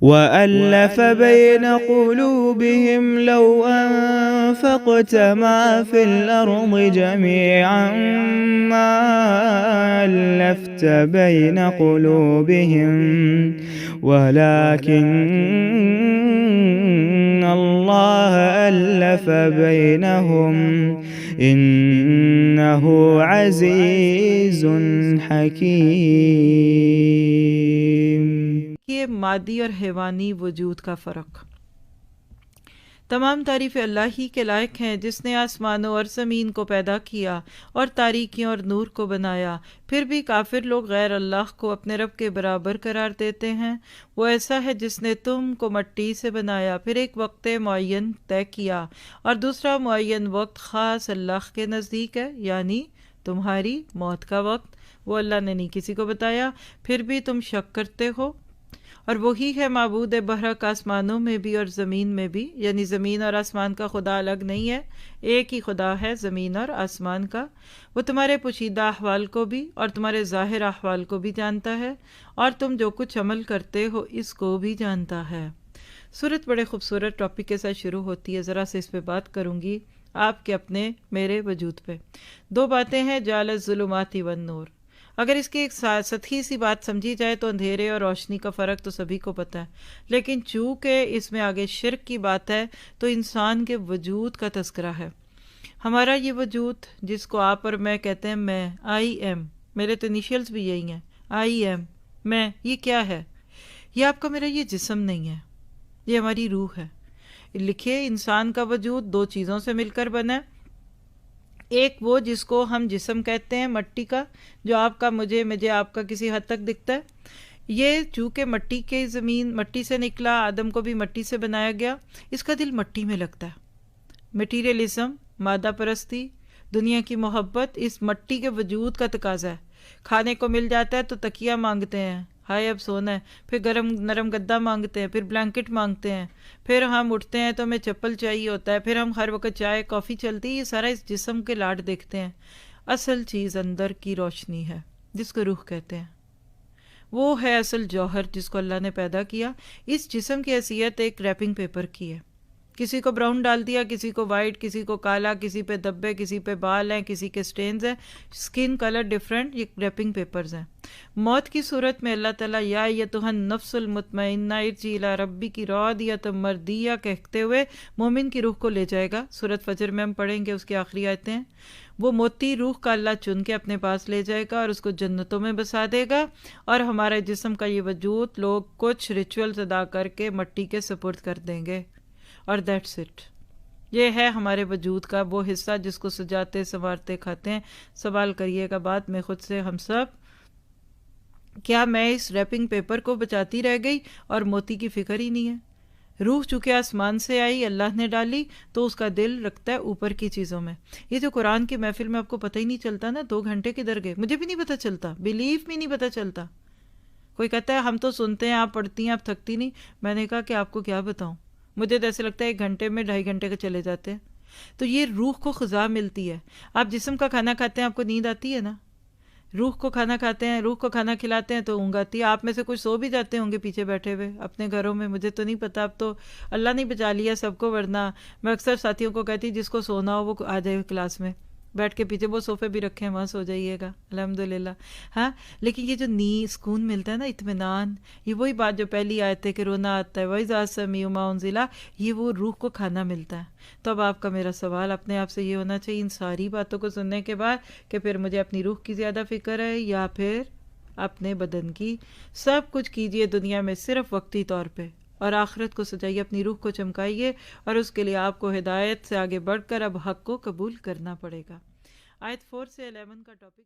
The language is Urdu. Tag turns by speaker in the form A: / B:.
A: وألف بين قلوبهم لو أنفقت ما في الأرض جميعا ما ألفت بين قلوبهم ولكن الله ألف بينهم إنه عزيز حكيم۔
B: یہ مادی اور حیوانی وجود کا فرق۔ تمام تعریفیں اللہ ہی کے لائق ہیں جس نے آسمانوں اور زمین کو پیدا کیا اور تاریکیوں اور نور کو بنایا۔ پھر بھی کافر لوگ غیر اللہ کو اپنے رب کے برابر قرار دیتے ہیں۔ وہ ایسا ہے جس نے تم کو مٹی سے بنایا، پھر ایک وقت معین طے کیا اور دوسرا معین وقت خاص اللہ کے نزدیک ہے، یعنی تمہاری موت کا وقت۔ وہ اللہ نے نہیں کسی کو بتایا، پھر بھی تم شک کرتے ہو۔ اور وہی ہے معبود برحق آسمانوں میں بھی اور زمین میں بھی، یعنی زمین اور آسمان کا خدا الگ نہیں ہے، ایک ہی خدا ہے زمین اور آسمان کا۔ وہ تمہارے پوشیدہ احوال کو بھی اور تمہارے ظاہر احوال کو بھی جانتا ہے، اور تم جو کچھ عمل کرتے ہو اس کو بھی جانتا ہے۔ سورت بڑے خوبصورت ٹاپک کے ساتھ شروع ہوتی ہے، ذرا سے اس پہ بات کروں گی، آپ کے اپنے میرے وجود پہ۔ دو باتیں ہیں، جعل الظلمات والنور۔ اگر اس کی ایک سطحی سی بات سمجھی جائے تو اندھیرے اور روشنی کا فرق تو سبھی کو پتہ ہے، لیکن چونکہ اس میں آگے شرک کی بات ہے تو انسان کے وجود کا تذکرہ ہے۔ ہمارا یہ وجود جس کو آپ اور میں کہتے ہیں، میں آئی ایم، میرے تو انیشیلز بھی یہی ہیں، آئی ایم، میں، یہ کیا ہے؟ یہ آپ کا میرا یہ جسم نہیں ہے، یہ ہماری روح ہے۔ لکھیے انسان کا وجود دو چیزوں سے مل کر بنا ہے، ایک وہ جس کو ہم جسم کہتے ہیں، مٹی کا، جو آپ کا مجھے آپ کا کسی حد تک دکھتا ہے۔ یہ چونکہ مٹی کے زمین مٹی سے نکلا، آدم کو بھی مٹی سے بنایا گیا، اس کا دل مٹی میں لگتا ہے۔ مٹیریلزم، مادہ پرستی، دنیا کی محبت اس مٹی کے وجود کا تقاضا ہے۔ کھانے کو مل جاتا ہے تو تکیہ مانگتے ہیں، ہائے اب سونا ہے، پھر گرم نرم گدا مانگتے ہیں، پھر بلینکٹ مانگتے ہیں، پھر ہم اٹھتے ہیں تو ہمیں چپل چاہیے ہوتا ہے، پھر ہم ہر وقت چائے کافی چلتی ہے، یہ سارا اس جسم کے لاڈ دیکھتے ہیں۔ اصل چیز اندر کی روشنی ہے جس کو روح کہتے ہیں، وہ ہے اصل جوہر جس کو اللہ نے پیدا کیا۔ اس جسم کی حیثیت ایک ریپنگ پیپر کی ہے، کسی کو براؤن ڈال دیا، کسی کو وائٹ، کسی کو کالا، کسی پہ دبے، کسی پہ بال ہیں، کسی کے سٹینز ہیں، سکن کلر ڈیفرنٹ، یہ ریپنگ پیپرز ہیں۔ موت کی صورت میں اللہ تعالیٰ یا ایتھا النفس المطمئنہ ارجعی الی ربک راضیۃ مرضیہ کہتے ہوئے مومن کی روح کو لے جائے گا۔ سورۃ فجر میں ہم پڑھیں گے، اس کی آخری آیتیں ہیں۔ وہ موتی روح کا اللہ چن کے اپنے پاس لے جائے گا اور اس کو جنتوں میں بسا دے گا، اور ہمارے جسم کا یہ وجود لوگ کچھ ریچولز ادا کر کے مٹی کے سپرد کر دیں گے، اور دیٹس اٹ۔ یہ ہے ہمارے وجود کا وہ حصہ جس کو سجاتے سنوارتے کھاتے ہیں۔ سوال کریے گا بعد میں خود سے ہم سب، کیا میں اس ریپنگ پیپر کو بچاتی رہ گئی اور موتی کی فکر ہی نہیں ہے؟ روح چونکہ آسمان سے آئی، اللہ نے ڈالی، تو اس کا دل رکھتا ہے اوپر کی چیزوں میں۔ یہ جو قرآن کی محفل میں آپ کو پتہ ہی نہیں چلتا نا 2 گھنٹے کدھر گئے، مجھے بھی نہیں پتہ چلتا، بیلیف بھی نہیں پتہ چلتا۔ کوئی کہتا ہے ہم تو سنتے ہیں، آپ پڑھتی ہیں، آپ تھکتی نہیں۔ میں نے کہا کہ آپ کو کیا بتاؤں، مجھے تو ایسے لگتا ہے 1 گھنٹے میں 2.5 گھنٹے کے چلے جاتے ہیں۔ تو یہ روح کو غذا ملتی ہے۔ آپ جسم کا کھانا کھاتے ہیں، آپ کو نیند آتی ہے نا، روح کو کھانا کھاتے ہیں، روح کو کھانا کھلاتے ہیں تو اونگ آتی ہے۔ آپ میں سے کچھ سو بھی جاتے ہوں گے پیچھے بیٹھے ہوئے اپنے گھروں میں، مجھے تو نہیں پتا، اب تو اللہ نے بچا لیا سب کو، ورنہ میں اکثر ساتھیوں کو کہتی جس کو سونا ہو وہ آ جائے کلاس میں، بیٹھ کے پیچھے وہ صوفے بھی رکھے ہیں، وہاں سو جائیے گا الحمدللہ۔ ہاں، لیکن یہ جو سکون ملتا ہے نا، اطمینان، یہ وہی بات جو پہلی آیت ہے کہ رونا آتا ہے، وَإِذَا سَمِعُوا مَا أُنزِلَ، یہ وہ روح کو کھانا ملتا ہے۔ تو اب آپ کا میرا سوال اپنے آپ سے یہ ہونا چاہیے ان ساری باتوں کو سننے کے بعد کہ پھر مجھے اپنی روح کی زیادہ فکر ہے یا پھر اپنے بدن کی؟ سب کچھ کیجئے دنیا میں صرف وقتی طور پہ، اور آخرت کو سجائیے، اپنی روح کو چمکائیے، اور اس کے لیے آپ کو ہدایت سے آگے بڑھ کر اب حق کو قبول کرنا پڑے گا۔ آیت 4 سے 11 کا ٹاپک